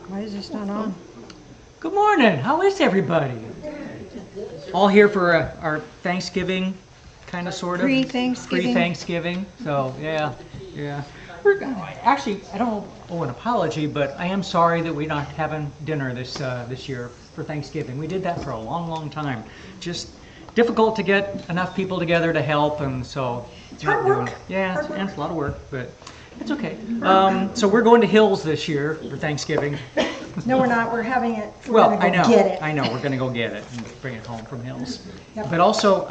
Why is this not on? Good morning. How is everybody? All here for our Thanksgiving, kind of, sort of. Pre-Thanksgiving. Pre-Thanksgiving. So yeah. Actually, I don't owe an apology, but I am sorry that we're not having dinner this year for Thanksgiving. We did that for a long, long time. Just difficult to get enough people together to help, and so It's hard work. Yeah, it's a lot of work, but it's okay. So we're going to Hills this year for Thanksgiving. No, we're not. We're having it. Well, We're I gonna know. get it. I know. We're going to go get it and bring it home from Hills. Yep. But also,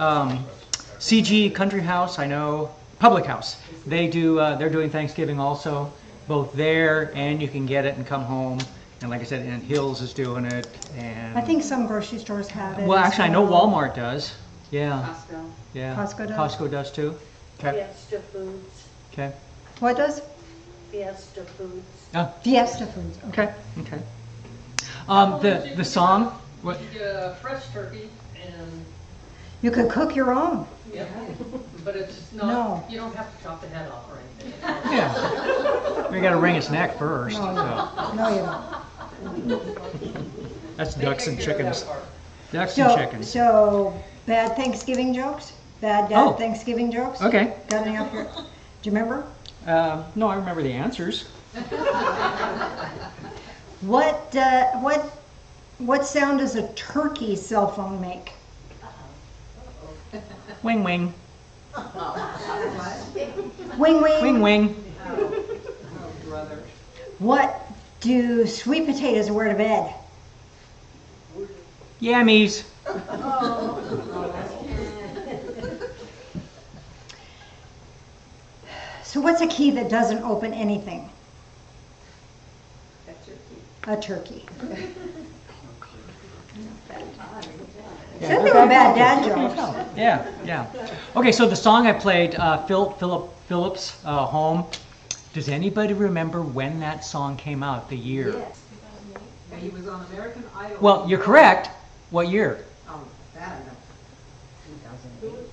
CG Country House, I know, Public House. They do. They're doing Thanksgiving also, both there and you can get it and come home. And like I said, and Hills is doing it. And I think some grocery stores have it. well, as actually, I know well. Walmart does. Yeah. Costco. Yeah. Costco does? Costco does too. Okay. Fiesta Foods. Okay. What does? Fiesta Foods. Oh, Fiesta Foods. okay. Okay. The song. What? You get a fresh turkey and, You could cook your own. yeah, but it's not, No. you don't have to chop the head off or anything. Yeah. We got to wring its neck first. No, So. no, you don't. That's They ducks and take care of that chickens. part. Ducks and chickens. So bad Thanksgiving jokes? Bad Oh. Thanksgiving jokes? Okay. Got any up here? Do you remember? No, I remember the answers. What sound does a turkey cell phone make? Wing wing. Wing wing. Wing wing. What do sweet potatoes wear to bed? Yammies. So what's a key that doesn't open anything? A turkey. Said they were bad dad jokes. Yeah, yeah. Okay, so the song I played, Philip Phillips, Home. Does anybody remember when that song came out, the year? Yes. And he was on American Idol. Well, you're correct. What year? Oh, that I know. 2008.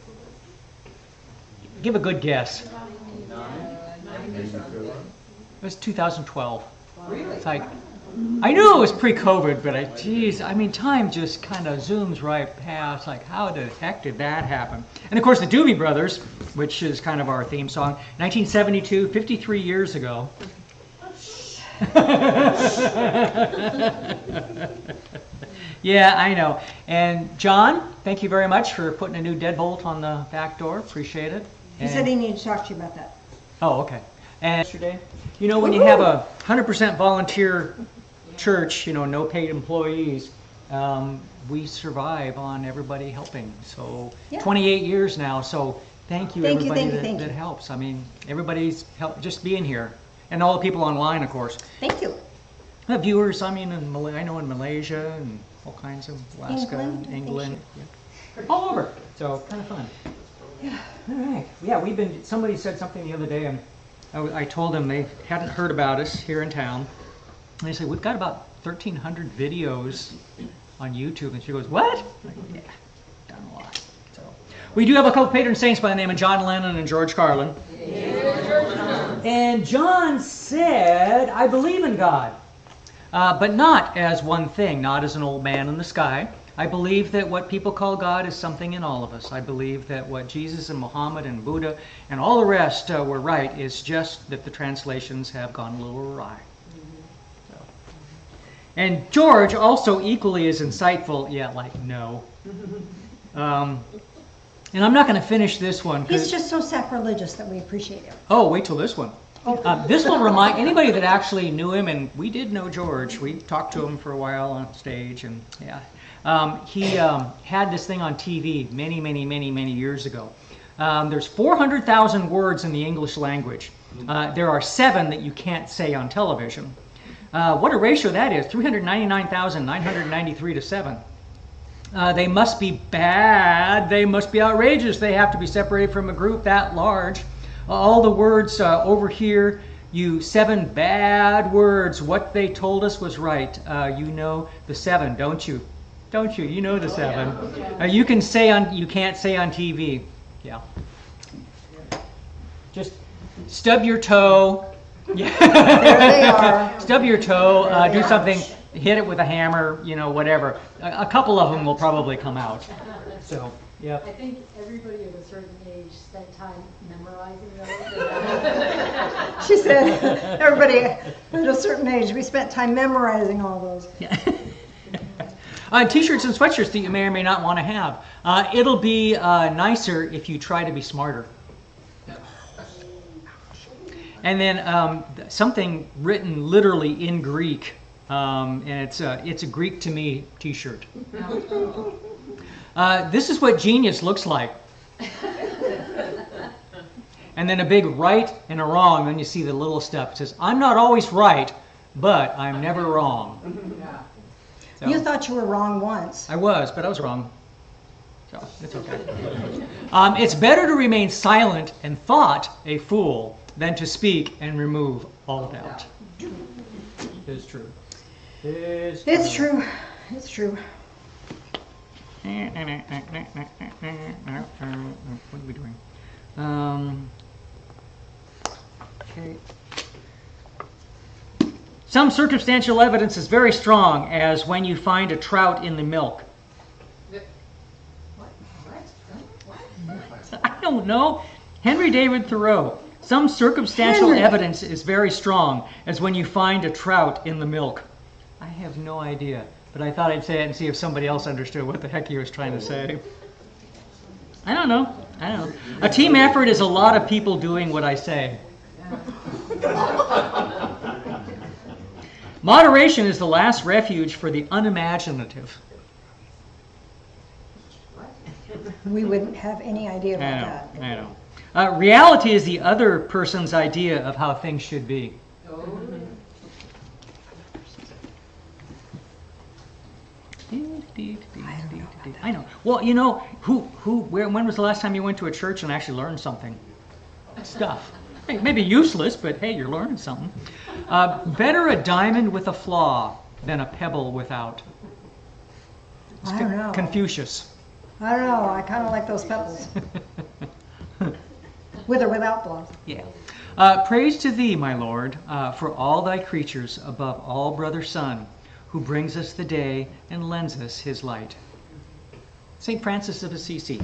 Give a good guess. 97. It was 2012. Really? It's like, I knew it was pre-COVID, but I mean, time just kind of zooms right past. Like, how the heck did that happen? And of course, the Doobie Brothers, which is kind of our theme song, 1972, 53 years ago. Yeah, I know. And John, thank you very much for putting a new deadbolt on the back door. Appreciate it. He said he needed to talk to you about that. Oh, okay. And yesterday, you know, when you have a 100% volunteer church, you know, no paid employees, we survive on everybody helping. So Yeah. 28 years now. So thank you, Thank you, everybody thank you, that, thank that you. helps. I mean, everybody's help just being here, and all the people online, of course. Thank you. The viewers, I mean, I know in Malaysia and all kinds of Alaska, England, England, yeah. All over. So kind of fun. Yeah. All right. Yeah, somebody said something the other day, and I told them they hadn't heard about us here in town. And they said, we've got about 1,300 videos on YouTube. And she goes, what? I'm like, yeah, done a lot. So we do have a couple patron saints by the name of John Lennon and George Carlin. And John said, I believe in God. But not as one thing, not as an old man in the sky. I believe that what people call God is something in all of us. I believe that what Jesus and Muhammad and Buddha and all the rest were right is just that the translations have gone a little awry. So. And George, also equally as insightful, yeah, like, no. And I'm not going to finish this one. He's just so sacrilegious that we appreciate it. Oh, wait till this one. This will remind anybody that actually knew him, and we did know George. We talked to him for a while on stage, and yeah. He had this thing on TV many years ago. There's 400,000 words in the English language. There are 7 that you can't say on television. What a ratio that is, 399,993 to 7. They must be bad, they must be outrageous, they have to be separated from a group that large. All the words over here, you 7 bad words, what they told us was right. You know the 7, don't you? Don't you? You know the 7. You can't say on TV. Yeah. Just stub your toe, Yeah. There they are. Stub your toe, There they do are. something, hit it with a hammer, whatever. A couple of them will probably come out. So, yep. I think everybody of a certain age spent time memorizing those. She said, everybody at a certain age, we spent time memorizing all those. Yeah. T-shirts and sweatshirts that you may or may not want to have. It'll be nicer if you try to be smarter. And then something written literally in Greek, and it's a Greek to me T-shirt. This is what genius looks like. And then a big right and a wrong. Then you see the little step. It says, "I'm not always right, but I'm never wrong." So, You thought you were wrong once. I was, but I was wrong. So it's okay. It's better to remain silent and thought a fool than to speak and remove all doubt. It's true. It's true. It's true. What are we doing? Okay. Some circumstantial evidence is very strong, as when you find a trout in the milk. I don't know. Henry David Thoreau. Some circumstantial Henry. evidence is very strong, as when you find a trout in the milk. I have no idea, but I thought I'd say it and see if somebody else understood what the heck he was trying to say. I don't know. A team effort is a lot of people doing what I say. Moderation is the last refuge for the unimaginative. We wouldn't have any idea about that. I know. Reality is the other person's idea of how things should be. I know. Well, when was the last time you went to a church and actually learned something? Stuff. Hey, maybe useless, but hey, you're learning something. Better a diamond with a flaw than a pebble without. It's I don't know. Confucius. I don't know. I kind of like those pebbles. With or without flaws. Yeah. Praise to thee, my Lord, for all thy creatures, above all brother sun, who brings us the day and lends us his light. St. Francis of Assisi.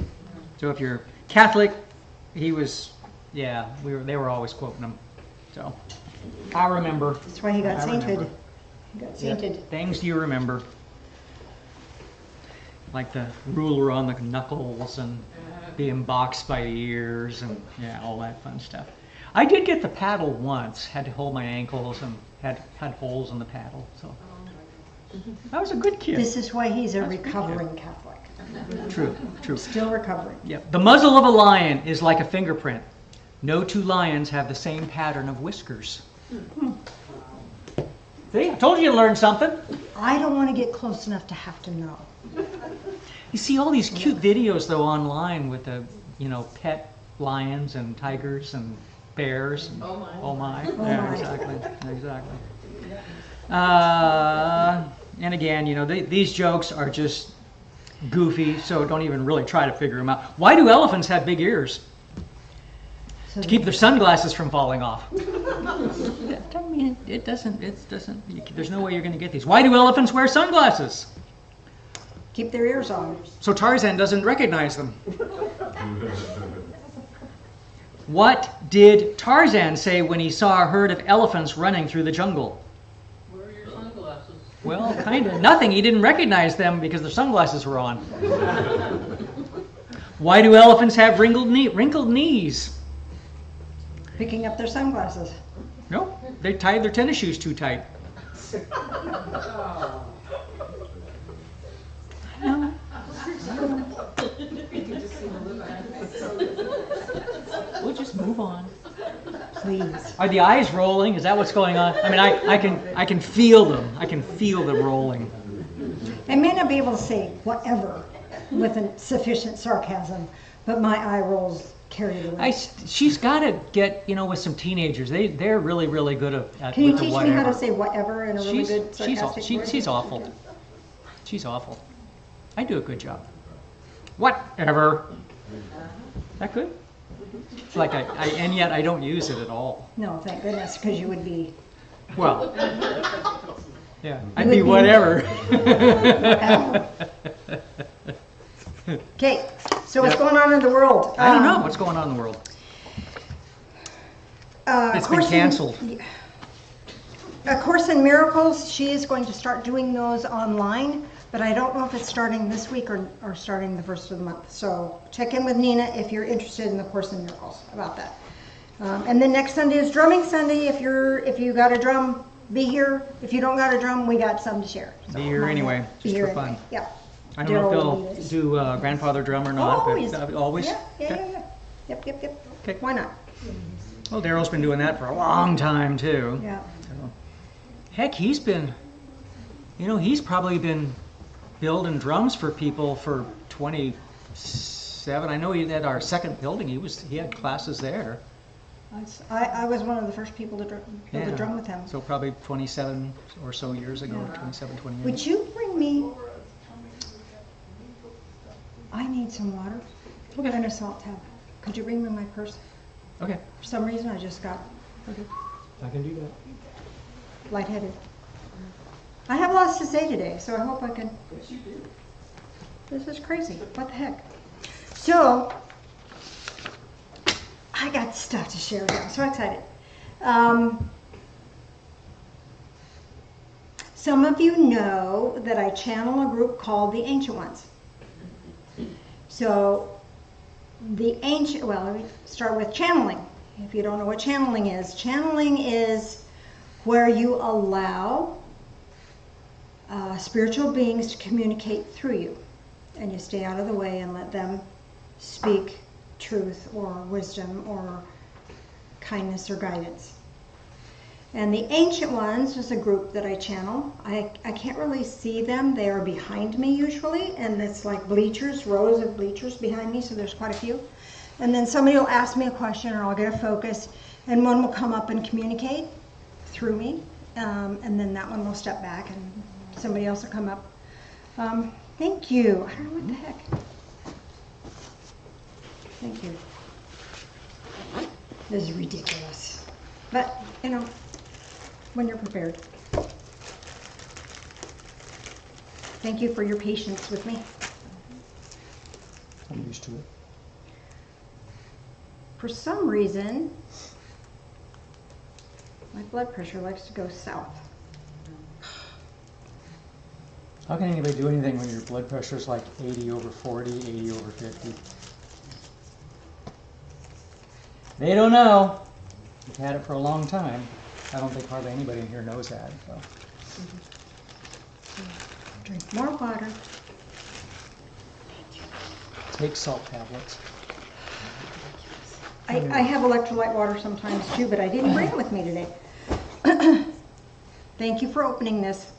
So if you're Catholic, he was, they were always quoting him. So I remember. That's why he got I sainted. remember. He got sainted. Yep. Things you remember. Like the ruler on the knuckles and being boxed by the ears and all that fun stuff. I did get the paddle once. Had to hold my ankles and had holes in the paddle. So I was a good kid. This is why he's a recovering Catholic. True. Still recovering. Yep. The muzzle of a lion is like a fingerprint. No two lions have the same pattern of whiskers. See, I told you to learn something. I don't want to get close enough to have to know. You see all these cute videos though online with the, pet lions and tigers and bears. And, oh my. Yeah, my. Exactly. And again, these jokes are just goofy, so don't even really try to figure them out. Why do elephants have big ears? So To keep their sunglasses from falling off. I mean, it doesn't, there's no way you're going to get these. Why do elephants wear sunglasses? keep their ears on. So Tarzan doesn't recognize them. What did Tarzan say when he saw a herd of elephants running through the jungle? Where are your sunglasses? Well, kind of nothing. He didn't recognize them because their sunglasses were on. Why do elephants have wrinkled knees? Picking up their sunglasses. No, they tied their tennis shoes too tight. No. We'll just move on. Please. Are the eyes rolling? Is that what's going on? I mean, I can feel them. I can feel them rolling. I may not be able to say whatever with sufficient sarcasm, but my eye rolls carry it away. She's got to get, with some teenagers. They're really, really good at Can you with the teach whatever. me how to say whatever in a really good sarcastic word? She's awful. She's awful. I do a good job. Whatever. Is that good? It's like and yet I don't use it at all. No, thank goodness, because you would be. Well, yeah, I'd would be be- whatever. Okay, so what's Yep. going on in the world? I don't know what's going on in the world. It's been Course in- canceled. A Course in Miracles, she is going to start doing those online, but I don't know if it's starting this week or starting the first of the month. So check in with Nina if you're interested in the Course in Miracles about that. And then next Sunday is Drumming Sunday. If you got a drum, be here. If you don't got a drum, we got some to share. So Be here mind anyway, that. just Be here for fun. anyway. Yeah. I don't know if Daryl they'll will lead us. do grandfather drum or not, Always. but always. Yeah. Okay. Yep. Okay. Why not? Well, Daryl's been doing that for a long time too. Yeah. So, heck, he's probably been building drums for people for 27. I know he had our second building. He had classes there. I was one of the first people to build a drum with him. So probably 27 or so years ago, Yeah. 27, 28. Would you bring me? I need some water and a salt tab. Could you bring me my purse? Okay, For some reason, I just got I can do that. lightheaded. I have lots to say today, so I hope I can. Yes, you do. This is crazy. What the heck? So, I got stuff to share with you. I'm so excited. Some of you know that I channel a group called the Ancient Ones. So, let me start with channeling. If you don't know what channeling is where you allow spiritual beings to communicate through you. And you stay out of the way and let them speak truth or wisdom or kindness or guidance. And the Ancient Ones is a group that I channel. I can't really see them. They are behind me usually, and it's like bleachers, rows of bleachers behind me, so there's quite a few. And then somebody will ask me a question or I'll get a focus, and one will come up and communicate through me, and then that one will step back and somebody else will come up. Thank you. I don't know what the heck. Thank you. This is ridiculous. But, when you're prepared. Thank you for your patience with me. I'm used to it. For some reason, my blood pressure likes to go south. How can anybody do anything when your blood pressure is like 80 over 40, 80 over 50? They don't know. You've had it for a long time. I don't think hardly anybody in here knows that. So. Drink more water. Take salt tablets. I have electrolyte water sometimes too, but I didn't bring it with me today. Thank you for opening this.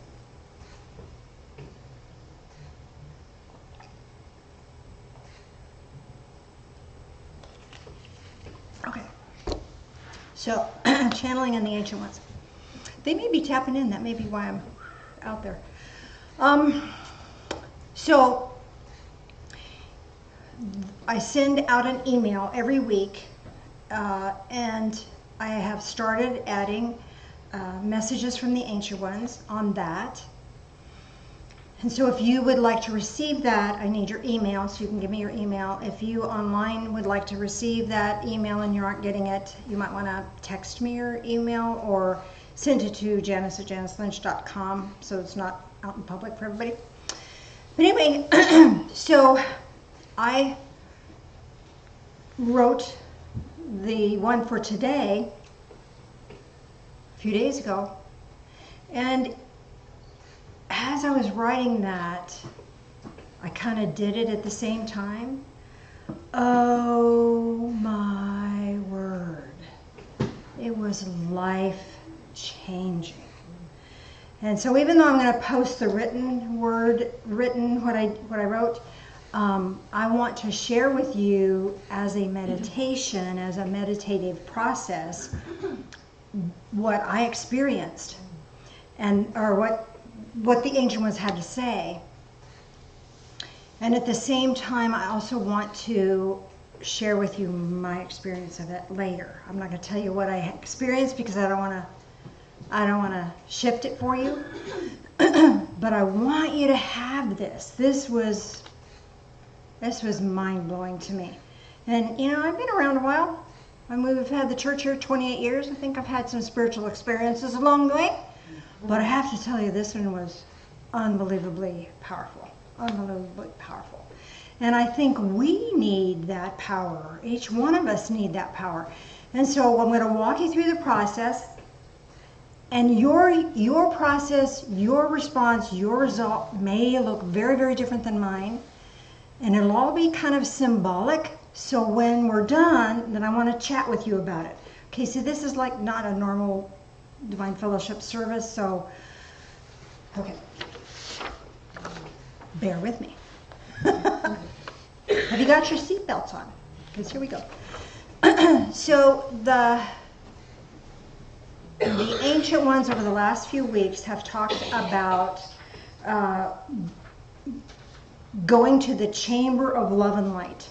Okay. So, channeling in the Ancient Ones. They may be tapping in. That may be why I'm out there. So, I send out an email every week, and I have started adding messages from the Ancient Ones on that. And so if you would like to receive that, I need your email, so you can give me your email. If you online would like to receive that email and you aren't getting it, you might want to text me your email or send it to janice@janicelynch.com so it's not out in public for everybody. But anyway, so I wrote the one for today a few days ago, and as I was writing that, I kind of did it at the same time. Oh my word. It was life-changing. And so even though I'm going to post the what I wrote, I want to share with you as a meditation, as a meditative process, what I experienced, or what the Ancient Ones had to say. And at the same time, I also want to share with you my experience of it later. I'm not going to tell you what I experienced because I don't want to shift it for you. But I want you to have this. This was mind-blowing to me. And you know, I've been around a while. We've had the church here 28 years. I think I've had some spiritual experiences along the way. But I have to tell you, this one was unbelievably powerful. Unbelievably powerful. And I think we need that power. Each one of us need that power. And so I'm going to walk you through the process. And your process, your response, your result may look very, very different than mine. And it'll all be kind of symbolic. So when we're done, then I want to chat with you about it. Okay, so this is like not a normal Divine Fellowship service, so, okay. Bear with me. Have you got your seatbelts on? Because here we go. So the ancient ones over the last few weeks have talked about going to the chamber of love and light.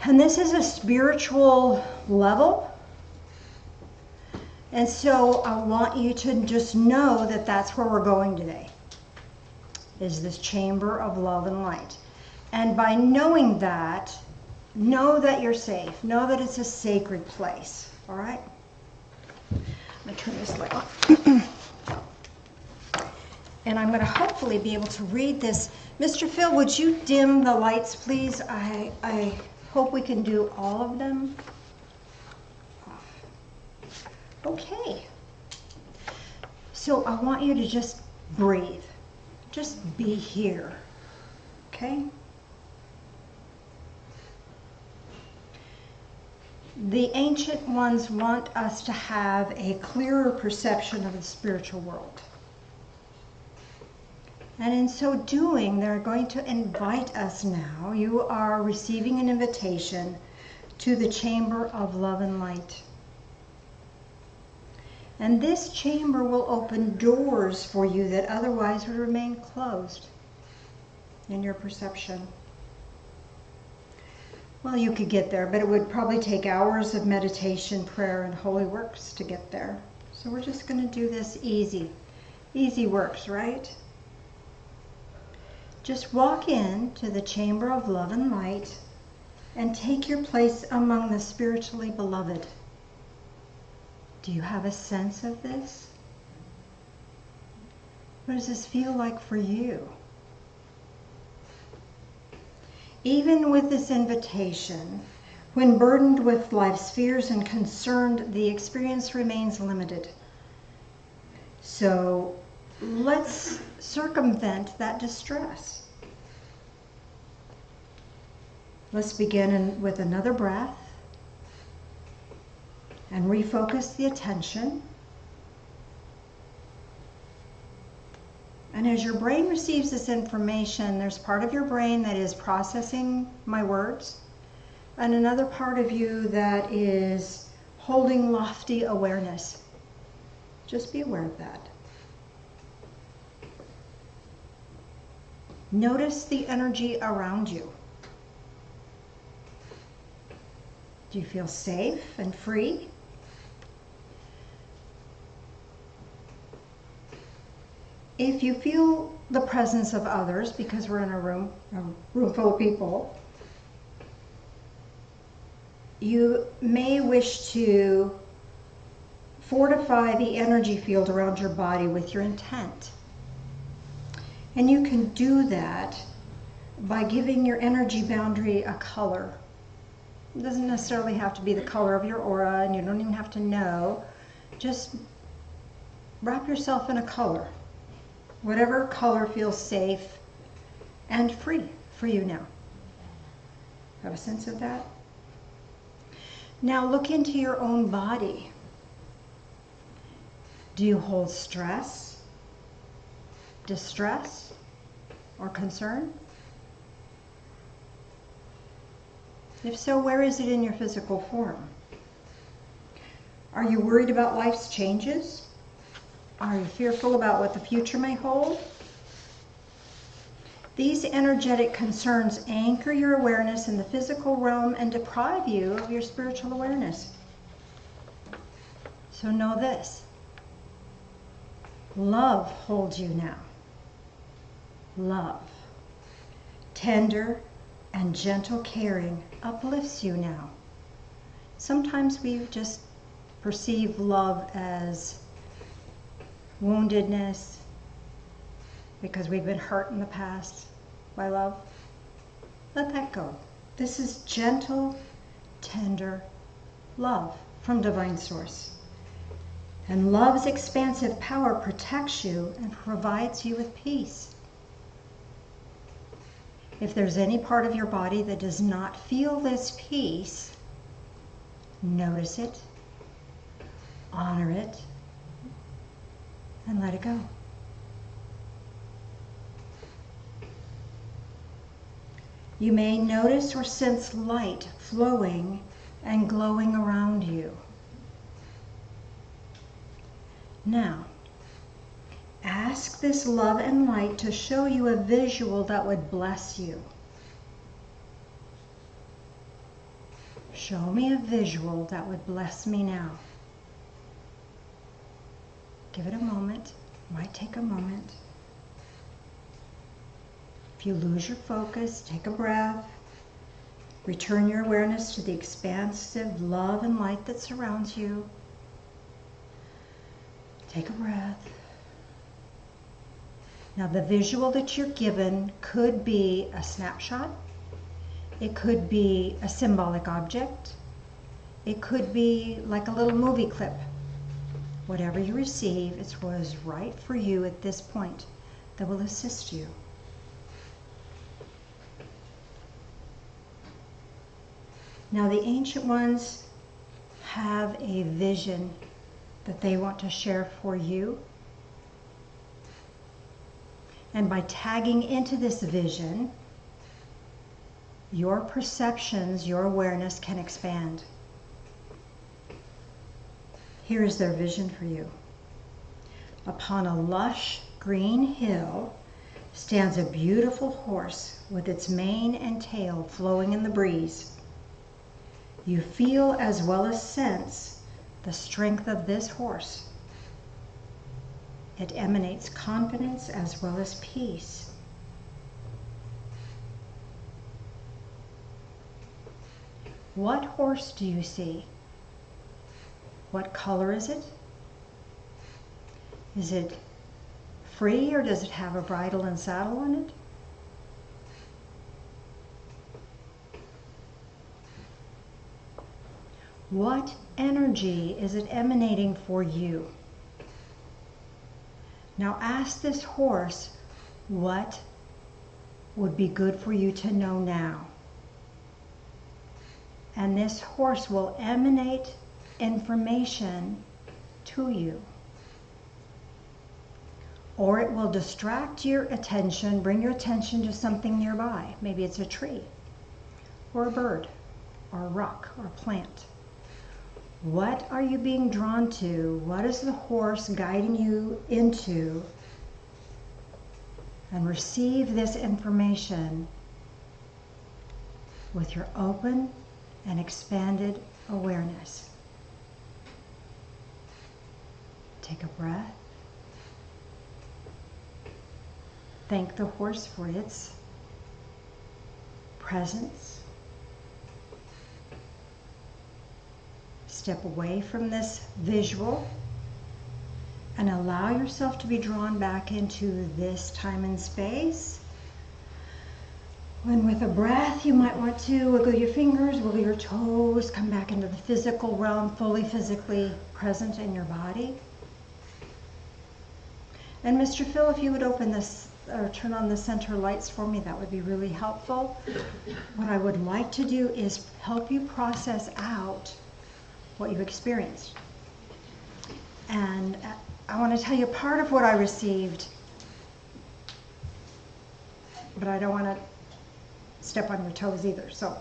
And this is a spiritual level. And so I want you to just know that that's where we're going today, is this chamber of love and light. And by knowing that, know that you're safe. Know that it's a sacred place. All right? I'm going to turn this light off. And I'm going to hopefully be able to read this. Mr. Phil, would you dim the lights, please? I hope we can do all of them. Okay. So I want you to just breathe. Just be here. Okay? The ancient ones want us to have a clearer perception of the spiritual world. And in so doing, they're going to invite us now. You are receiving an invitation to the chamber of love and light. And this chamber will open doors for you that otherwise would remain closed in your perception. Well, you could get there, but it would probably take hours of meditation, prayer, and holy works to get there. So we're just going to do this easy. Easy works, right? Just walk in to the chamber of love and light and take your place among the spiritually beloved. Do you have a sense of this? What does this feel like for you? Even with this invitation, when burdened with life's fears and concerned, the experience remains limited. So let's circumvent that distress. Let's begin with another breath and refocus the attention. And as your brain receives this information, there's part of your brain that is processing my words, and another part of you that is holding lofty awareness. Just be aware of that. Notice the energy around you. Do you feel safe and free? If you feel the presence of others, because we're in a room full of people, you may wish to fortify the energy field around your body with your intent. And you can do that by giving your energy boundary a color. It doesn't necessarily have to be the color of your aura, and you don't even have to know. Just wrap yourself in a color. Whatever color feels safe and free for you now. Have a sense of that? Now look into your own body. Do you hold stress, distress, or concern? If so, where is it in your physical form? Are you worried about life's changes? Are you fearful about what the future may hold? These energetic concerns anchor your awareness in the physical realm and deprive you of your spiritual awareness. So know this. Love holds you now. Love. Tender and gentle caring uplifts you now. Sometimes we just perceive love as woundedness because we've been hurt in the past by love. Let that go. This is gentle, tender love from Divine Source. And love's expansive power protects you and provides you with peace. If there's any part of your body that does not feel this peace, notice it, honor it, and let it go. You may notice or sense light flowing and glowing around you. Now, ask this love and light to show you a visual that would bless you. Show me a visual that would bless me now. Give it a moment. It might take a moment. If you lose your focus, take a breath. Return your awareness to the expansive love and light that surrounds you. Take a breath. Now the visual that you're given could be a snapshot. It could be a symbolic object. It could be like a little movie clip. Whatever you receive, it was right for you at this point that will assist you. Now the ancient ones have a vision that they want to share for you. And by tagging into this vision, your perceptions, your awareness can expand. Here is their vision for you. Upon a lush green hill stands a beautiful horse with its mane and tail flowing in the breeze. You feel as well as sense the strength of this horse. It emanates confidence as well as peace. What horse do you see? What color is it? Is it free or does it have a bridle and saddle on it? What energy is it emanating for you? Now ask this horse, what would be good for you to know now? And this horse will emanate information to you. Or it will distract your attention, bring your attention to something nearby. Maybe it's a tree, or a bird, or a rock, or a plant. What are you being drawn to? What is the horse guiding you into? And receive this information with your open and expanded awareness. Take a breath. Thank the horse for its presence. Step away from this visual and allow yourself to be drawn back into this time and space. When with a breath, you might want to wiggle your fingers, wiggle your toes, come back into the physical realm, fully physically present in your body. And Mr. Phil, if you would open this or turn on the center lights for me, that would be really helpful. What I would like to do is help you process out what you've experienced. And I want to tell you part of what I received, but I don't want to step on your toes either, so.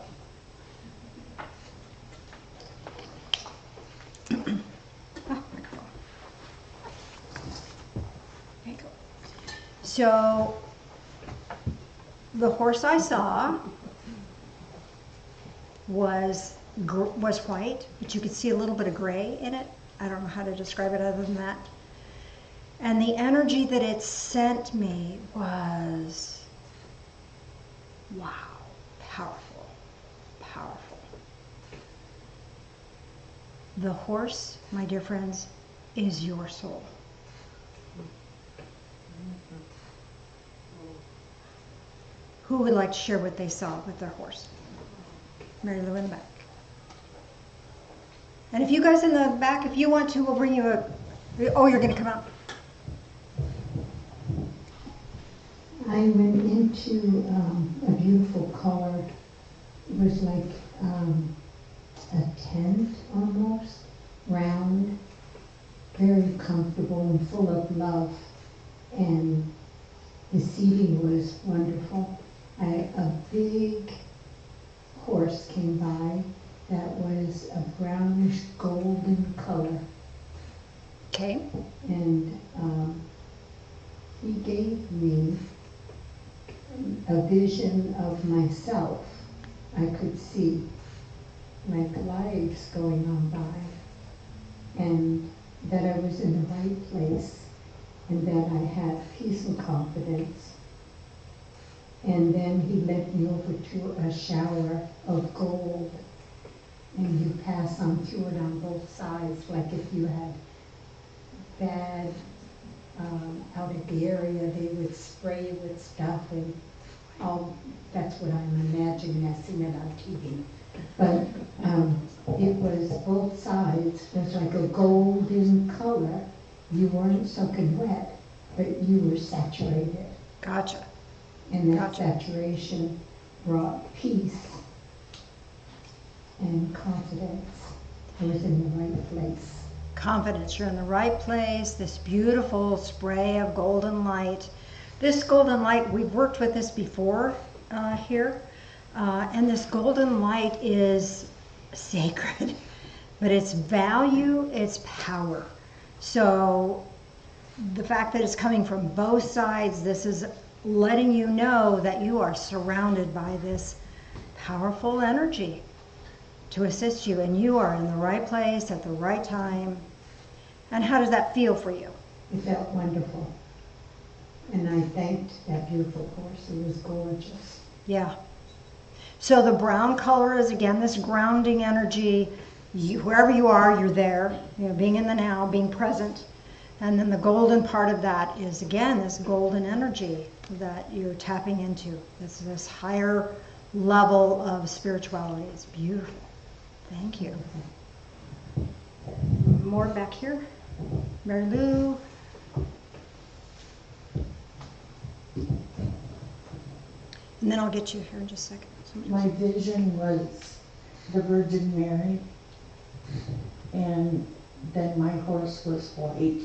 Microphone. There you go. So, The horse I saw was white, but you could see a little bit of gray in it. I don't know how to describe it other than that. And the energy that it sent me was, wow, powerful, powerful. The horse, my dear friends, is your soul. Who would like to share what they saw with their horse? Mary Lou in the back. And if you guys in the back, if you want to, we'll bring you a, oh, you're going to come out. I went into a beautiful color. It was like a tent almost, round, very comfortable and full of love. And the seating was wonderful. A big horse came by that was a brownish golden color. Okay. And he gave me a vision of myself. I could see like lives going on by, and that I was in the right place, and that I had peace and confidence. And then he led me over to a shower of gold, and you pass on through it on both sides, like if you had bad out at the area, they would spray you with stuff, and all. That's what I'm imagining. I've seen it on TV. But it was both sides. It was like a golden color. You weren't soaking wet, but you were saturated. Gotcha. And that Gotcha. saturation brought peace and confidence. I was in the right place. Confidence, you're in the right place. This beautiful spray of golden light. This golden light, we've worked with this before here. And this golden light is sacred, but its value, its power. So the fact that it's coming from both sides, this is letting you know that you are surrounded by this powerful energy to assist you, and you are in the right place at the right time. And how does that feel for you? It felt wonderful. And I thanked that beautiful horse. It was gorgeous. Yeah. So the brown color is, again, this grounding energy. Wherever you are, you're there. You know, being in the now, being present. And then the golden part of that is, again, this golden energy that you're tapping into. This higher level of spirituality. It's beautiful. Thank you. More back here. Mary Lou. And then I'll get you here in just a second. My vision was the Virgin Mary, and then my horse was white.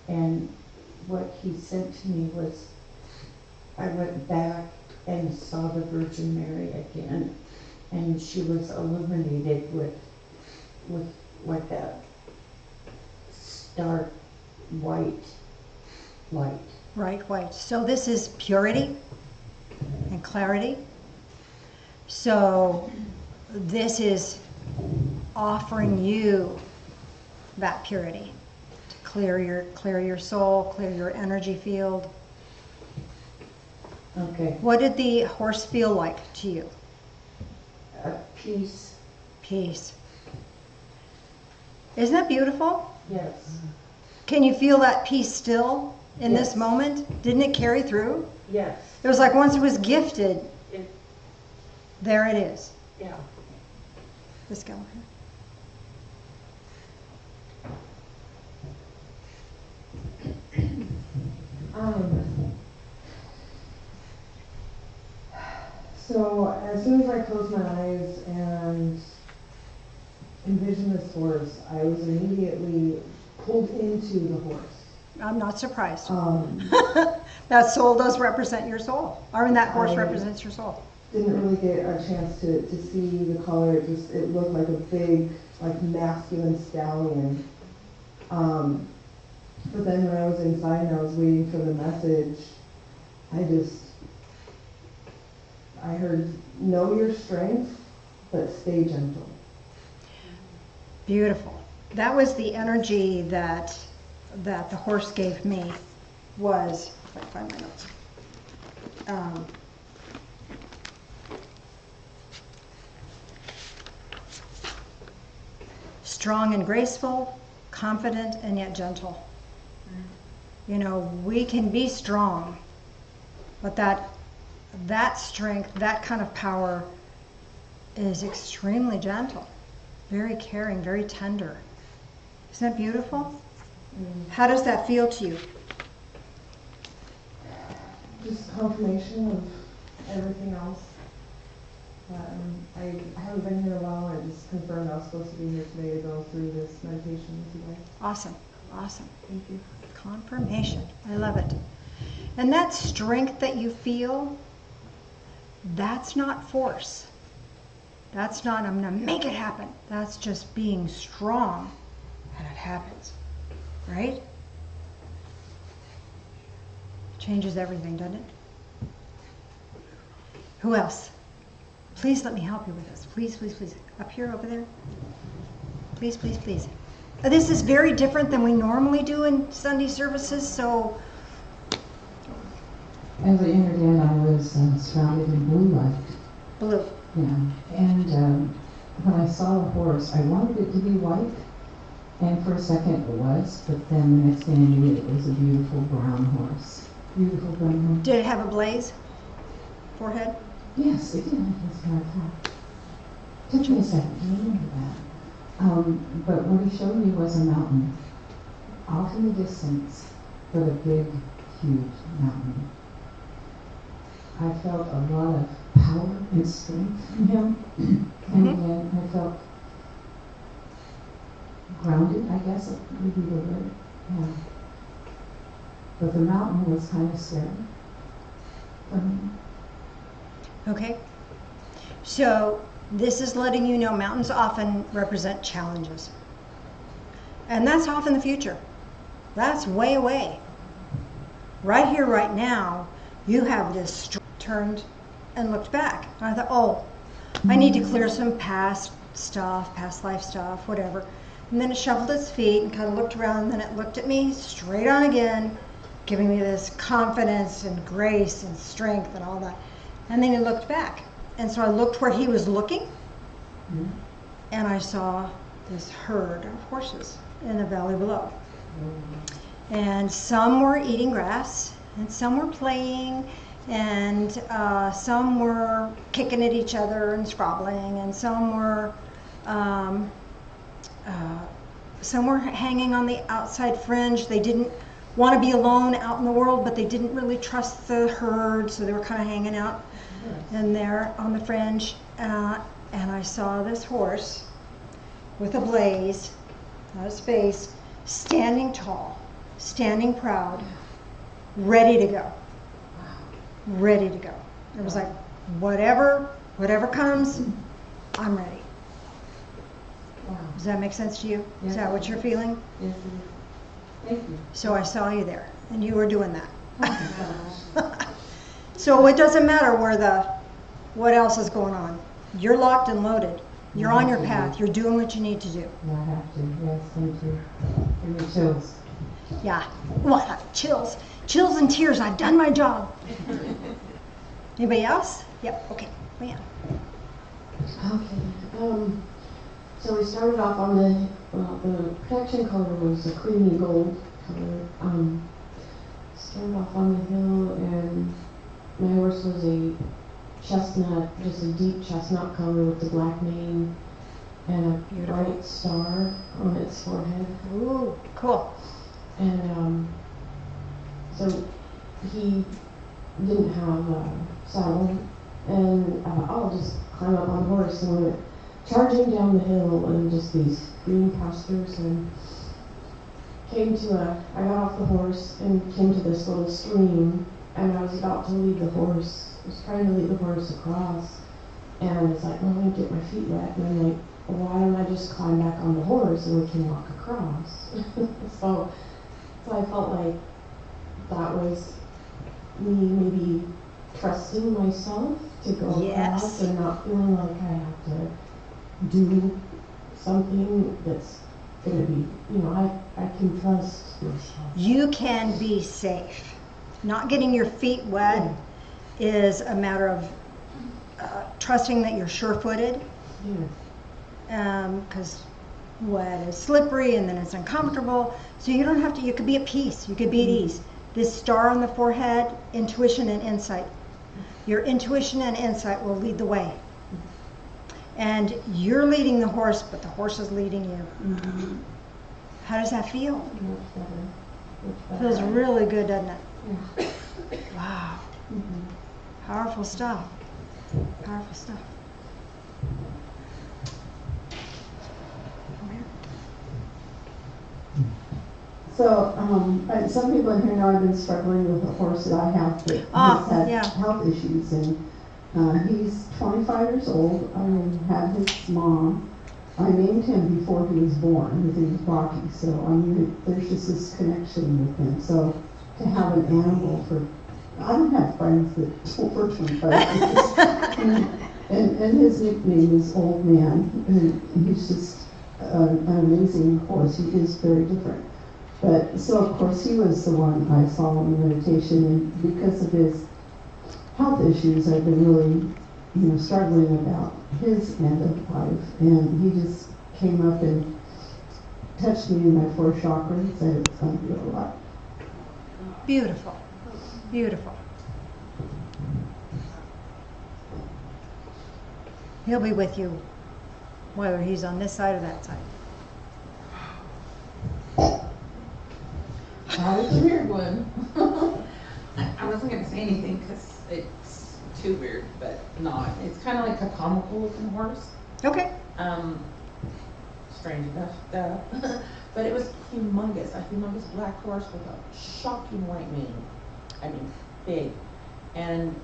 And what he sent to me was, I went back and saw the Virgin Mary again, and she was illuminated with like that stark white light. Right, white. So this is purity and clarity. So this is offering you that purity to clear your soul, clear your energy field. Okay. What did the horse feel like to you? Peace. Peace. Isn't that beautiful? Yes. Can you feel that peace still in this Yes. moment? Didn't it carry through? Yes. It was like once it was gifted, It, there it is. yeah. This guy here. So as soon as I closed my eyes and envisioned this horse, I was immediately pulled into the horse. I'm not surprised. Um, That soul does represent your soul. I mean, that horse I- represents your soul. didn't really get a chance to see the color. It looked like a big, like masculine stallion. But then when I was inside and I was waiting for the message, I heard, know your strength, but stay gentle. Beautiful. That was the energy that the horse gave me. Was, if I can find my notes. Strong and graceful, confident and yet gentle. You know, we can be strong, but that strength, that kind of power is extremely gentle, very caring, very tender. Isn't that beautiful? How does that feel to you? Just confirmation of everything else. I haven't been here a while, and it just confirmed I was supposed to be here today to go through this meditation with you guys. Awesome, awesome. Thank you. Confirmation. I love it. And that strength that you feel, that's not force. That's not, I'm going to make it happen. That's just being strong, and it happens. Right? Changes everything, doesn't it? Who else? Please let me help you with this. Please, please, please. Up here, over there. Please, please, please. This is very different than we normally do in Sunday services, so. As I entered in, I was surrounded in blue light. Blue. Yeah. And when I saw the horse, I wanted it to be white. And for a second it was, but then the next thing I knew, it was a beautiful brown horse. Beautiful brown horse. Did it have a blaze? Forehead? Yes, it did. That's what I thought. Took me a second to remember that. But what he showed me was a mountain, off in the distance, but a big, huge mountain. I felt a lot of power and strength from him, and then I felt grounded, I guess would be the word. Yeah. But the mountain was kind of scary for me. Okay. So this is letting you know mountains often represent challenges. And that's off in the future. That's way away. Right here, right now, you have this turned and looked back. And I thought, oh, I need to clear some past stuff, past life stuff, whatever. And then it shuffled its feet and kind of looked around, and then it looked at me straight on again, giving me this confidence and grace and strength and all that. And then he looked back. And so I looked where he was looking, and I saw this herd of horses in the valley below. And some were eating grass, and some were playing, and some were kicking at each other and squabbling, and some were hanging on the outside fringe. They didn't want to be alone out in the world, but they didn't really trust the herd, so they were kind of hanging out in there on the fringe. And I saw this horse with a blaze on his face, standing tall, standing proud, ready to go. Ready to go. It was like, whatever comes, I'm ready. Wow. Does that make sense to you? Yes. Is that what you're feeling? Yes, it is. Thank you. So I saw you there, and you were doing that. Oh my gosh. So it doesn't matter what else is going on. You're locked and loaded. You're on your path. You're doing what you need to do. I have to. Yes, thank you. Give me chills. Yeah. What? Chills. Chills and tears. I've done my job. Anybody else? Yep. Okay. Man. Okay. So we started off on the protection color was a creamy gold color. Started off on the hill, and my horse was a chestnut, just a deep chestnut color with the black mane and a Beautiful. bright star on its forehead. Ooh, cool. And so he didn't have a saddle, and I'll just climb up on the horse, and we went charging down the hill and just these green pastures, and I got off the horse and came to this little stream, and I was about to lead the horse. I was trying to lead the horse across, and it's like, well, I'm going to get my feet wet, and I'm like, well, why don't I just climb back on the horse and we can walk across? So I felt like that was me maybe trusting myself to go Yes. across and not feeling like I have to do something that's gonna be, I can trust. You can be safe. Not getting your feet wet is a matter of trusting that you're sure-footed, Yeah. because wet is slippery and then it's uncomfortable. So you don't have to, you could be at peace, you could be at ease. This star on the forehead, intuition and insight. Your intuition and insight will lead the way. And you're leading the horse, but the horse is leading you. How does that feel? Much better. Much better. Feels really good, doesn't it? Yeah. Wow. Powerful stuff. Powerful stuff. So, some people in here know I've been struggling with a horse that I have that Ah, has had yeah. health issues, and he's 25 years old. I had his mom. I named him before he was born. His name was Rocky. So there's just this connection with him. So to have an animal I don't have friends that over 25 years. and his nickname is Old Man, and he's just an amazing horse. He is very different. But so of course he was the one I saw in the meditation, and because of his health issues, I've been really, struggling about his end of life. And he just came up and touched me in my 4 chakras and said it's going to be all right. Beautiful. Beautiful. He'll be with you, whether he's on this side or that side. That was a weird one. I wasn't going to say anything because it's too weird, but not. It's kind of like a comical looking horse. Okay. Strange enough, but it was a humongous black horse with a shocking white mane. I mean, big. And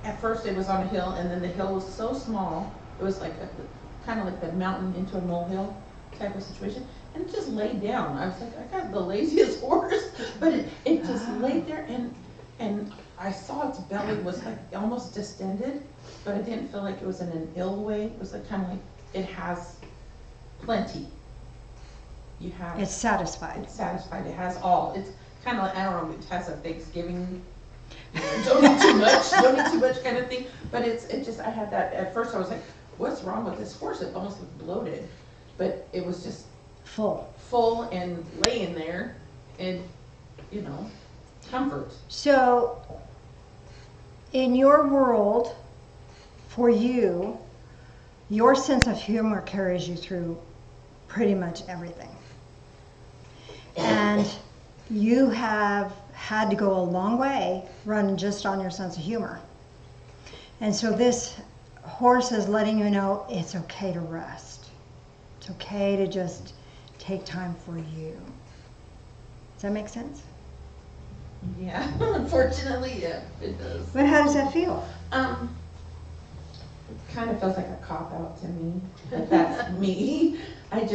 at first it was on a hill, and then the hill was so small, it was like kind of like the mountain into a molehill type of situation. And it just laid down. I was like, I got the laziest horse, but it just laid there, and I saw its belly was like almost distended, but I didn't feel like it was in an ill way. It was like kind of like it has plenty. It's satisfied. It's satisfied. It has all. It's kind of like, I don't know, it has a Thanksgiving, don't eat too much kind of thing. But it just, I had that, at first I was like, what's wrong with this horse? It almost looked bloated, but it was just full and laying there in, comfort. So, in your world, for you, your sense of humor carries you through pretty much everything. And you have had to go a long way running just on your sense of humor. And so this horse is letting you know it's okay to rest. It's okay to just take time for you. Does that make sense? Yeah, unfortunately, yeah, it does. But how does that feel? It kind of feels like a cop-out to me, but that's me. I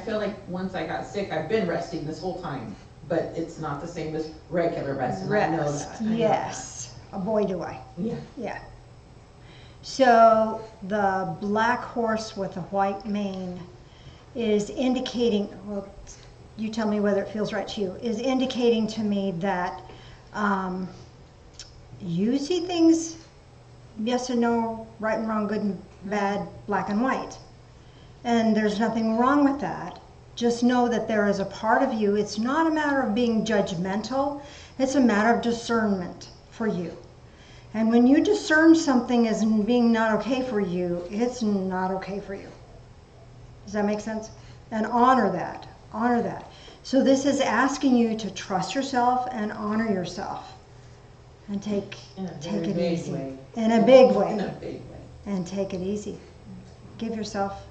feel like once I got sick, I've been resting this whole time, but it's not the same as regular rest, and I know that. Yes. Oh, boy, do I. Yeah. Yeah. So the black horse with the white mane is indicating, well, you tell me whether it feels right to you, is indicating to me that you see things yes and no, right and wrong, good and bad, black and white. And there's nothing wrong with that. Just know that there is a part of you, it's not a matter of being judgmental, it's a matter of discernment for you. And when you discern something as being not okay for you, it's not okay for you. Does that make sense? And honor that. Honor that. So this is asking you to trust yourself and honor yourself. And take it easy. In a big way. In a big way. And take it easy. Give yourself.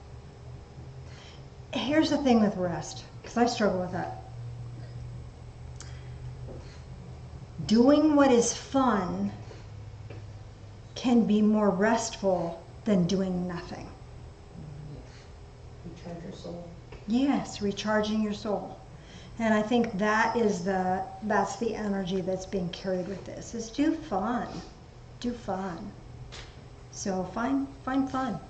Here's the thing with rest, because I struggle with that. Doing what is fun can be more restful than doing nothing. Recharge your soul. Yes, recharging your soul. And I think that's the energy that's being carried with this, is do fun. Do fun. So find fun.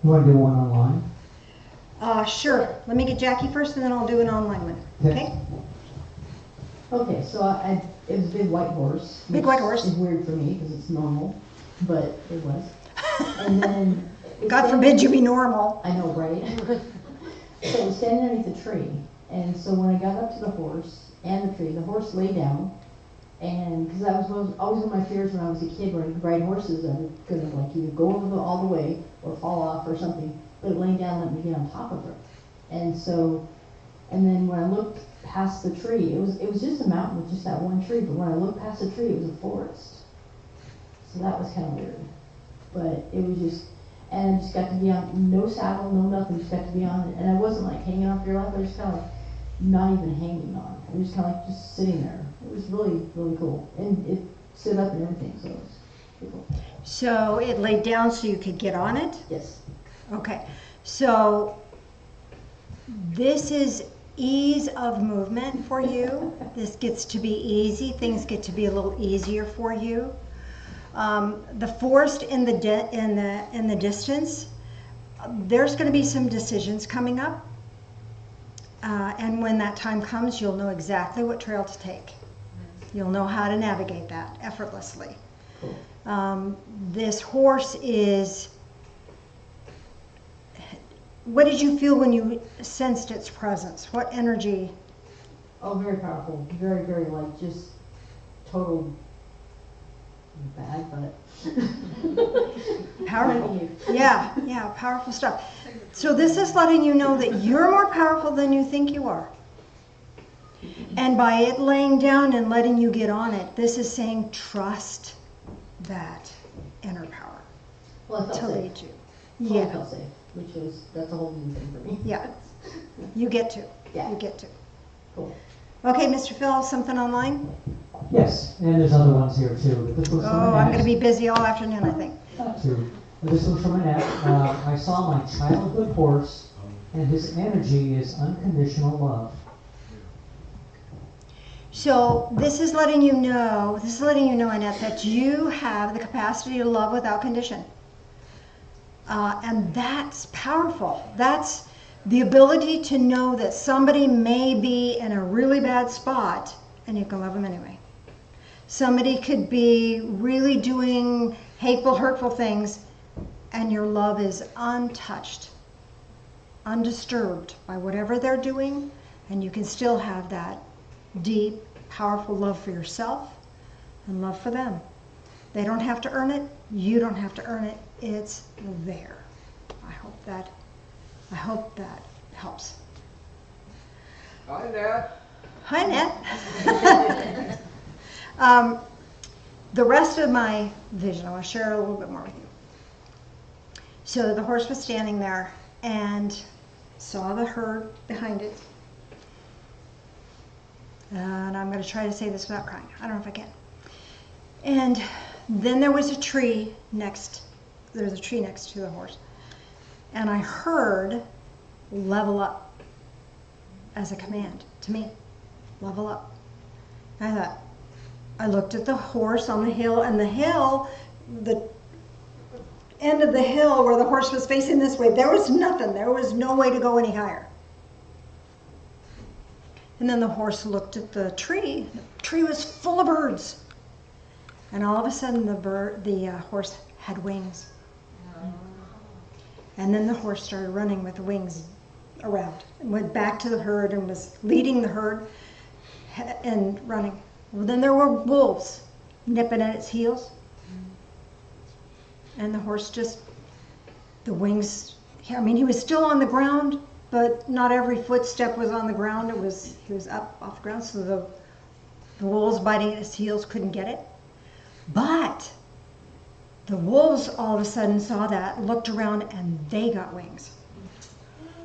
You want to do one online? Sure. Let me get Jackie first, and then I'll do an online one. Okay? Okay, so it was a big white horse. Big white horse. It's weird for me because it's normal, but it was. And then. God forbid you be normal. I know, right? So it was standing underneath a tree. And so when I got up to the horse and the tree, the horse lay down. And because that was always one of my fears when I was a kid, when I ride horses, I was going to like either go over all the way or fall off or something. But laying down let me get on top of her. And so, and then when I looked past the tree, it was just a mountain with just that one tree. But when I looked past the tree, it was a forest. So that was kind of weird. But it was just, and I just got to be on, no saddle, no nothing, just got to be on it. And I wasn't like hanging off your lap, I was just kind of like not even hanging on. I was just kind of like just sitting there. It was really, really cool. And it stood up and everything, so it was pretty cool. So it laid down so you could get on it? Yes. Okay. So this is ease of movement for you. This gets to be easy. Things get to be a little easier for you. The forest in the distance, there's going to be some decisions coming up, and when that time comes, you'll know exactly what trail to take. You'll know how to navigate that effortlessly. This horse is. What did you feel when you sensed its presence? What energy? Oh, very powerful. Very, very like just total. Bad, but powerful. Yeah, powerful stuff. So this is letting you know that you're more powerful than you think you are. And by it laying down and letting you get on it, this is saying trust that inner power well, I felt to safe. lead you. Totally Yeah. felt safe, which is that's a whole new thing for me. Yeah. You get to. Yeah. You get to. Cool. Okay, Mr. Phil, something online? Yes, and there's other ones here too. This was from Oh, I'm going to Annette. be busy all afternoon, I think. Too. This was from Annette. I saw my childhood horse, and his energy is unconditional love. So this is letting you know, Annette, that you have the capacity to love without condition. And that's powerful. That's the ability to know that somebody may be in a really bad spot and you can love them anyway. Somebody could be really doing hateful, hurtful things and your love is untouched, undisturbed by whatever they're doing, and you can still have that deep, powerful love for yourself and love for them. They don't have to earn it. You don't have to earn it. It's there. I hope that helps. Hi, Dad. Hi, Nat. The rest of my vision, I want to share a little bit more with you. So the horse was standing there and saw the herd behind it. And I'm going to try to say this without crying. I don't know if I can. And then there was a tree next to the horse. And I heard level up as a command to me. Level up. And I looked at the horse on the hill, and the hill, the end of the hill where the horse was facing this way, there was nothing. There was no way to go any higher. And then the horse looked at the tree. The tree was full of birds. And all of a sudden the horse had wings. And then the horse started running with the wings around and went back to the herd and was leading the herd and running. Well, then there were wolves nipping at its heels. And the horse just, the wings, I mean, he was still on the ground, but not every footstep was on the ground. He was up off the ground, so the wolves biting at his heels couldn't get it. But the wolves all of a sudden saw that, looked around, and they got wings.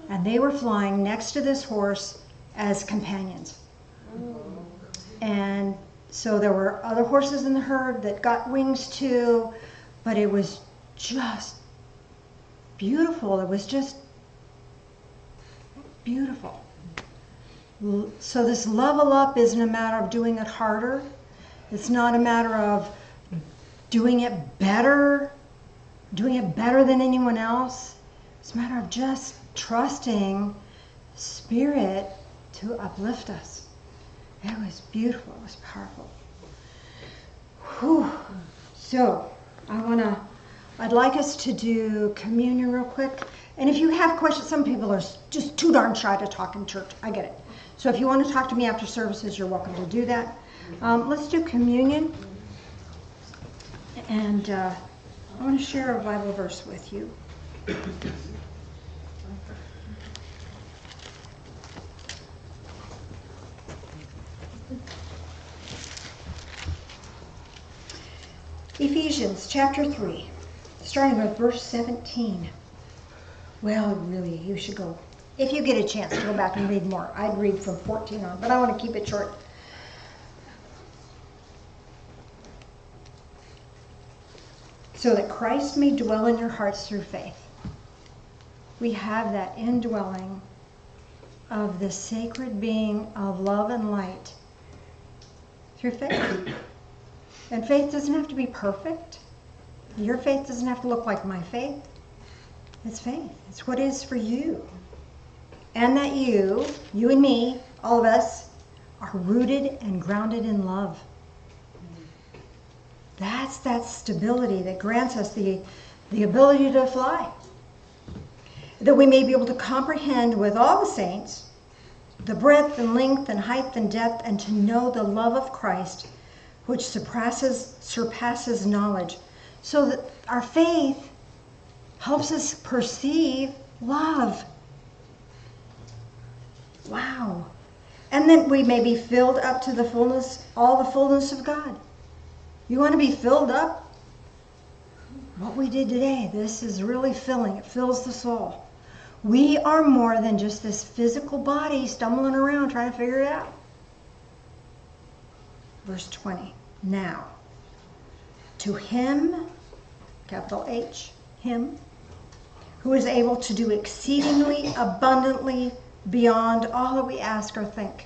And they were flying next to this horse as companions. And so there were other horses in the herd that got wings too, but it was just beautiful. It was just beautiful. So this level up isn't a matter of doing it harder. It's not a matter of doing it better than anyone else. It's a matter of just trusting Spirit to uplift us. It was beautiful. It was powerful. Whew. So, I'd like us to do communion real quick. And if you have questions, some people are just too darn shy to talk in church. I get it. So if you want to talk to me after services, you're welcome to do that. Let's do communion. And I want to share a Bible verse with you. Ephesians chapter 3, starting with verse 17. Well, really, you should go. If you get a chance to go back and read more, I'd read from 14 on, but I want to keep it short. So that Christ may dwell in your hearts through faith. We have that indwelling of the sacred being of love and light through faith. And faith doesn't have to be perfect. Your faith doesn't have to look like my faith. It's faith. It's what is for you. And that you and me, all of us, are rooted and grounded in love. That's that stability that grants us the ability to fly. That we may be able to comprehend with all the saints the breadth and length and height and depth, and to know the love of Christ, which surpasses knowledge. So that our faith helps us perceive love. Wow. And then we may be filled up to the fullness, all the fullness of God. You want to be filled up? What we did today, this is really filling. It fills the soul. We are more than just this physical body stumbling around trying to figure it out. Verse 20. Now, to him, capital H, him, who is able to do exceedingly abundantly beyond all that we ask or think.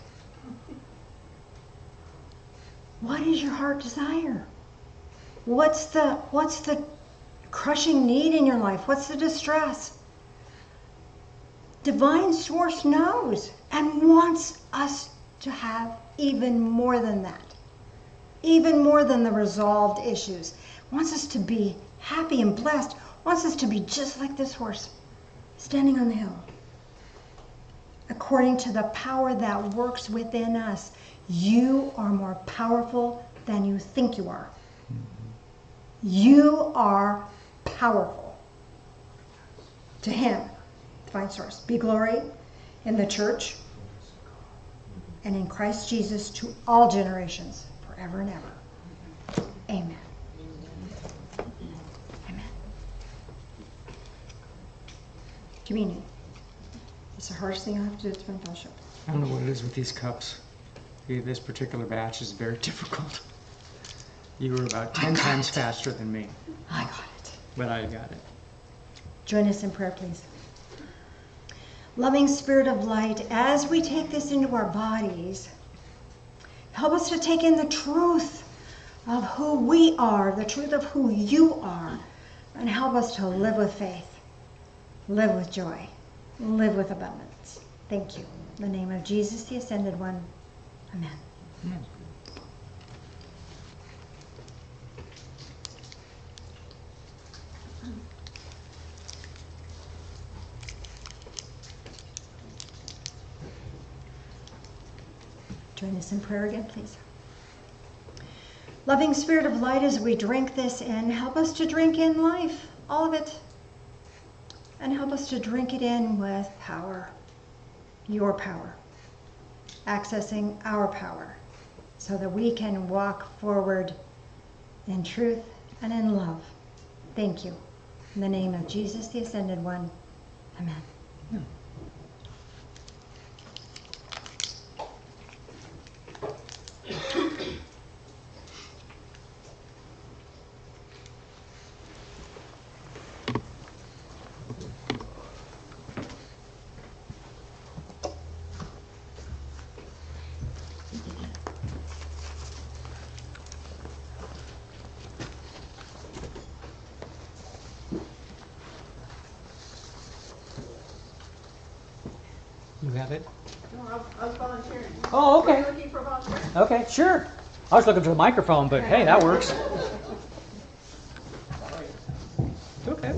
What is your heart desire? What's the crushing need in your life? What's the distress? Divine Source knows and wants us to have even more than that. Even more than the resolved issues. Wants us to be happy and blessed. Wants us to be just like this horse, standing on the hill. According to the power that works within us, you are more powerful than you think you are. You are powerful. To him, Divine Source, be glory in the church and in Christ Jesus to all generations, forever and ever. Amen. Amen. Communion. It's the hardest thing I have to do at Spring Fellowship. I don't know what it is with these cups. This particular batch is very difficult. You were about 10 times faster than me. I got it. But I got it. Join us in prayer, please. Loving Spirit of light, as we take this into our bodies, help us to take in the truth of who we are, the truth of who you are, and help us to live with faith, live with joy, live with abundance. Thank you. In the name of Jesus, the Ascended One. Amen. Amen. Join us in prayer again, please. Loving Spirit of light, as we drink this in, help us to drink in life, all of it, and help us to drink it in with power, your power, accessing our power, so that we can walk forward in truth and in love. Thank you. In the name of Jesus, the Ascended One. Amen. You have it? No, I was volunteering. Oh, okay. Are you looking for volunteers? Okay, sure. I was looking for the microphone, but hey, that works. Okay.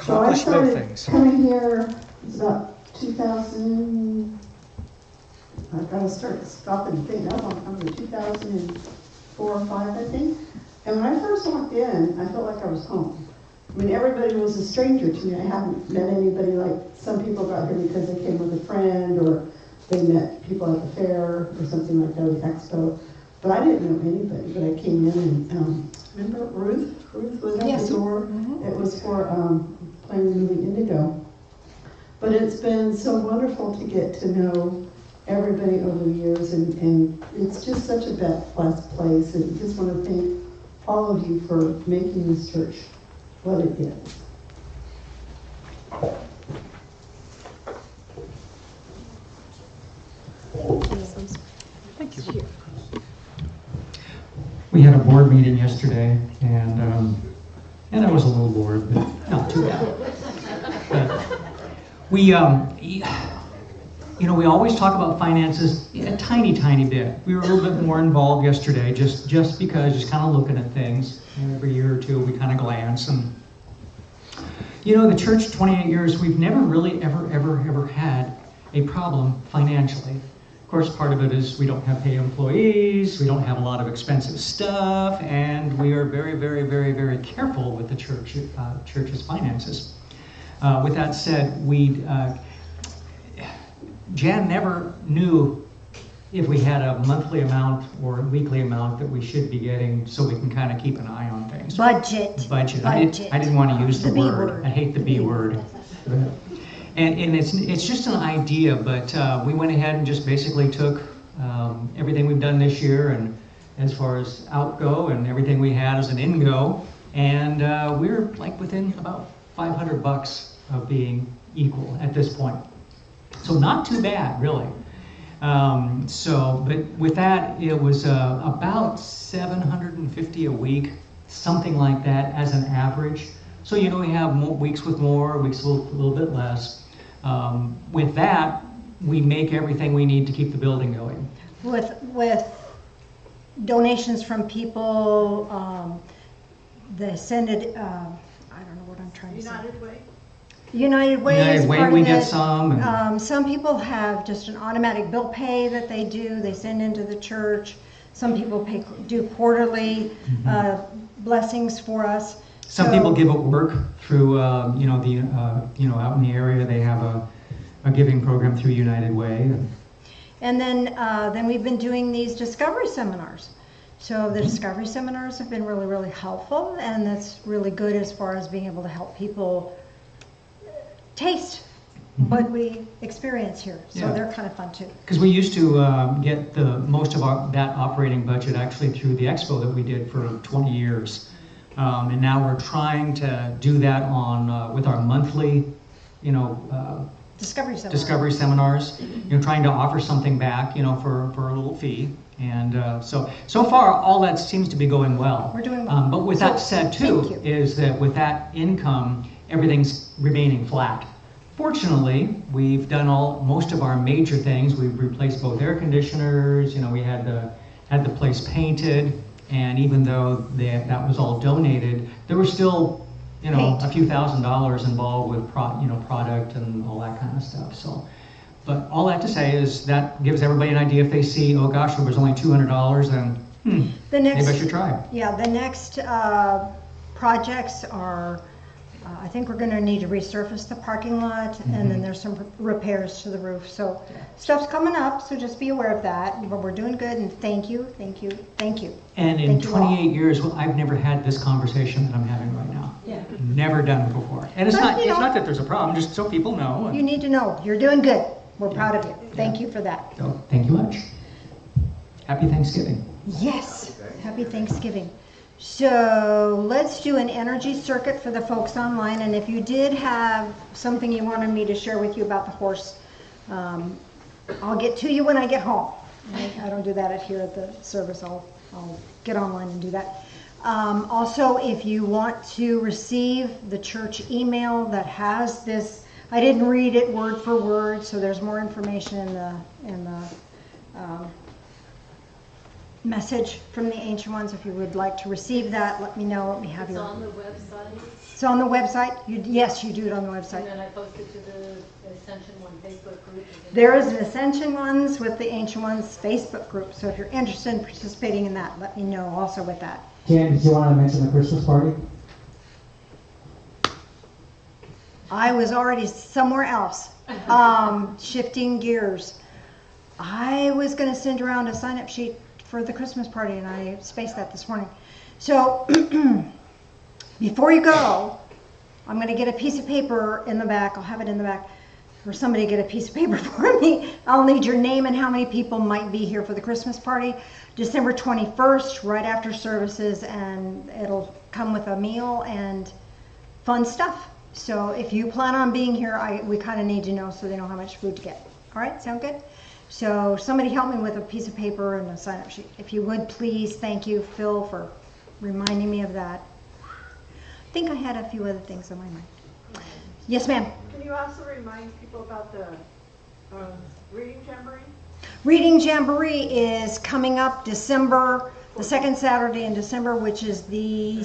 So I Accomplish both started things. coming here, it's about 2000, I've got to stop and think, I'm in 2004 or 5, I think. And when I first walked in, I felt like I was home. I mean, everybody was a stranger to me. I haven't met anybody like some people got here because they came with a friend or they met people at the fair or something like that, the expo. But I didn't know anybody, but I came in and, remember Ruth? Ruth was at the door. It was for playing the movie Indigo. But it's been so wonderful to get to know everybody over the years, and it's just such a blessed place, and I just want to thank all of you for making this church what it is. Thank you. We had a board meeting yesterday, and I was a little bored, but not too bad. But we, we always talk about finances a tiny, tiny bit. We were a little bit more involved yesterday, just because, kind of looking at things. And every year or two, we kind of glance. And the church, 28 years, we've never really ever had a problem financially. Of course, part of it is we don't have paid employees, we don't have a lot of expensive stuff, and we are very, very, very, very careful with the church's finances. With that said, Jan never knew if we had a monthly amount or a weekly amount that we should be getting, so we can kind of keep an eye on things. Budget. I didn't want to use the B word. word. I hate the B word. And it's just an idea, but we went ahead and just basically took everything we've done this year, and as far as outgo and everything we had as an in-go, and we're like within about $500 of being equal at this point. So not too bad, really. But with that, it was about $750 a week, something like that as an average. So we have weeks with more, weeks with a little bit less. With that, we make everything we need to keep the building going. With donations from people, they send it, I don't know what I'm trying to say. United Way? United Way is part we of get it. some. Some people have just an automatic bill pay that they do. They send into the church. Some people do quarterly blessings for us. Some people give at work through, out in the area they have a giving program through United Way. And then we've been doing these discovery seminars. So the discovery seminars have been really, really helpful, and that's really good as far as being able to help people taste what we experience here. So they're kind of fun too. Because we used to get most of that operating budget actually through the expo that we did for 20 years. And now we're trying to do that with our monthly, discovery seminars. Trying to offer something back, for a little fee. And so far, all that seems to be going well. We're doing well. But with that said, too, is that with that income, everything's remaining flat. Fortunately, we've done most of our major things. We've replaced both air conditioners. We had the place painted. And even though that was all donated, there was still, a few $1,000s involved with product and all that kind of stuff. So, but all that to say is that gives everybody an idea. If they see, oh gosh, it was only $200, then maybe I should try. Yeah, the next projects are, I think we're going to need to resurface the parking lot, and then there's some repairs to the roof. So stuff's coming up, so just be aware of that. But we're doing good, and thank you. And in 28 years, I've never had this conversation that I'm having right now. Yeah. Never done it before. And it's not that there's a problem, just so people know. You need to know. You're doing good. We're proud of you. Thank you for that. So, thank you much. Happy Thanksgiving. Yes. Happy Thanksgiving. So let's do an energy circuit for the folks online. And if you did have something you wanted me to share with you about the horse, I'll get to you when I get home. I don't do that here at the service. I'll get online and do that. Also, if you want to receive the church email that has this, I didn't read it word for word, so there's more information in the message from the Ancient Ones. If you would like to receive that, let me know. Let me have It's your. on the website, It's on the website. Yes, you do it on the and website. then I posted to the Ascension One Facebook group. There is an Ascension Ones with the Ancient Ones Facebook group. So if you're interested in participating in that, let me know also with that. Jan, did you want to mention the Christmas party? I was already somewhere else, shifting gears. I was going to send around a sign-up sheet for the Christmas party, and I spaced that this morning. So before you go, I'm going to get a piece of paper in the back. I'll have it in the back. Or somebody get a piece of paper for me. I'll need your name and how many people might be here for the Christmas party. December 21st, right after services, and it'll come with a meal and fun stuff. So if you plan on being here, we kind of need to know so they know how much food to get. All right, sound good? So somebody help me with a piece of paper and a sign-up sheet. If you would, please. Thank you, Phil, for reminding me of that. I think I had a few other things on my mind. Yes, ma'am. Can you also remind people about the reading jamboree? Reading Jamboree is coming up December, the second Saturday in December, which is the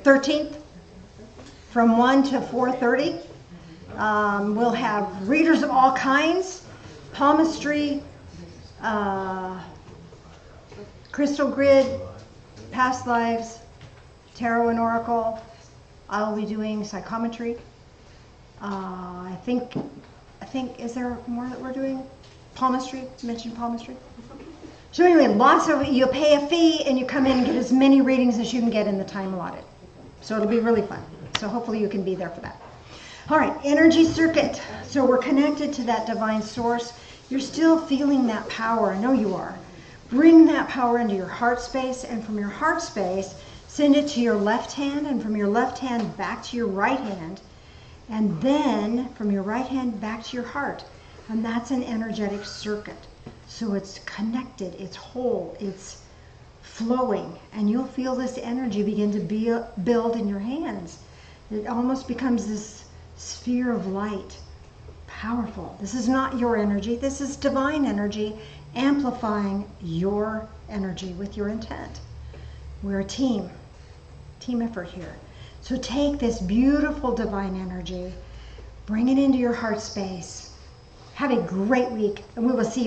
13th, from 1 to 4:30. We'll have readers of all kinds, palmistry, crystal grid, past lives, tarot and oracle. I'll be doing psychometry. I think, is there more that we're doing? Palmistry, mentioned palmistry. So anyway, you pay a fee and you come in and get as many readings as you can get in the time allotted. So it'll be really fun. So hopefully you can be there for that. All right, energy circuit. So we're connected to that divine source. You're still feeling that power. I know you are. Bring that power into your heart space, and from your heart space, send it to your left hand, and from your left hand back to your right hand, and then from your right hand back to your heart. And that's an energetic circuit. So it's connected, it's whole, it's flowing, and you'll feel this energy begin to build in your hands. It almost becomes this sphere of light. Powerful. This is not your energy, this is divine energy amplifying your energy with your intent. We're a team effort here. So take this beautiful divine energy, bring it into your heart space. Have a great week, and we will see you